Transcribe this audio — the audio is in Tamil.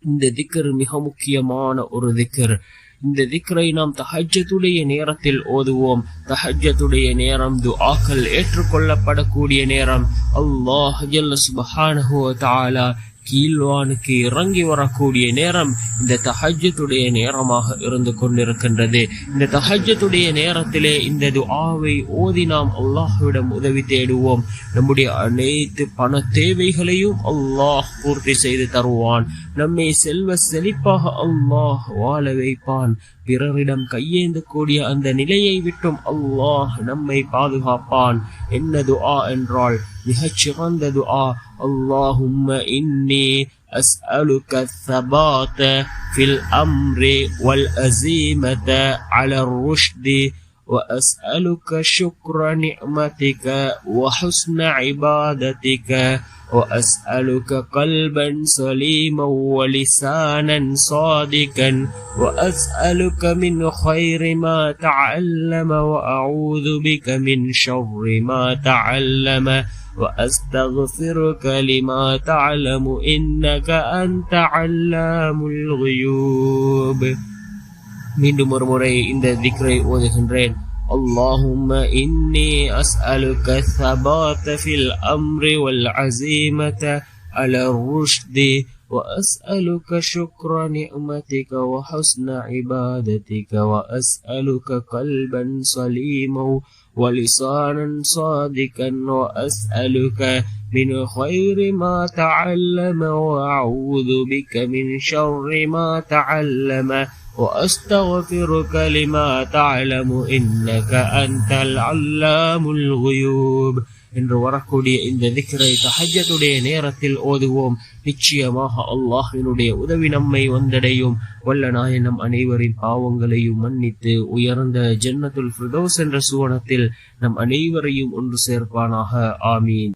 இந்த திக்ர் மிக முக்கியமான ஒரு திக்ர். இந்த திக்ரை நாம் தஹஜ்ஜுடைய நேரத்தில் ஓதுவோம். தஹஜ்ஜுடைய நேரம் துஆக்கள் ஏற்றுக்கொள்ளப்படக்கூடிய நேரம். அல்லாஹ் ஜல்ல சுப்ஹானஹு வ தஆலா கீழ்வானுக்கு இறங்கி வரக்கூடிய நேரம் இந்த தஹஜ்ஜுடைய நேரமாக இருந்து கொண்டிருக்கின்றது. இந்த தஹஜ்ஜுடைய நேரத்திலே இந்த துஆவை ஓதி நாம் அல்லாஹ்விடம் உதவி தேடுவோம். நம்முடைய அனைத்து பண தேவைகளையும் அல்லாஹ் பூர்த்தி செய்து தருவான். நம்மை செல்வ செழிப்பாக அல்லாஹ் வாழ வைப்பான். பிறரிடம் கையேந்த கூடிய அந்த நிலையை விட்டும் அல்லாஹ் நம்மை பாதுகாப்பான். என்ன துஆ என்றால் மிகச் சிறந்த துஆ. அல்லாஹும்ம இன்னி அஸ்அலுக الثبات في الأمر والعزيمة على الرشد وأسألك شكر نعمتك وحسن عبادتك وأسألك قلبا سليما ولسانا صادقا وأسألك من خير ما تعلم وأعوذ بك من شر ما تعلم وأستغفرك لما تعلم إنك أنت علام الغيوب. மீண்டும் ஒரு முறை இந்த திக்ரை ஓதுகின்றேன். اللهم إني أسألك الثبات في الأمر والعزيمة على الرشد وأسألك شكر نعمتك وحسن عبادتك وأسألك قلبا سليما ولسانا صادقا وأسألك من خير ما تعلم وأعوذ بك من شر ما تعلم وأستغفرك لما تعلم إنك أنت العلام الغيوب. என்று வரக்கூடிய இந்த திக்ரை தஹஜ்ஜுடைய நேரத்தில் ஓதுவோம். நிச்சயமாக அல்லாஹ்வினுடைய உதவி நம்மை வந்தடையும். வல்ல நாயன் நம் அனைவரின் பாவங்களையும் மன்னித்து உயர்ந்த ஜன்னத்துல் ஃபிர்தௌஸ் என்ற சுவனத்தில் நம் அனைவரையும் ஒன்று சேர்ப்பானாக. ஆமீன்.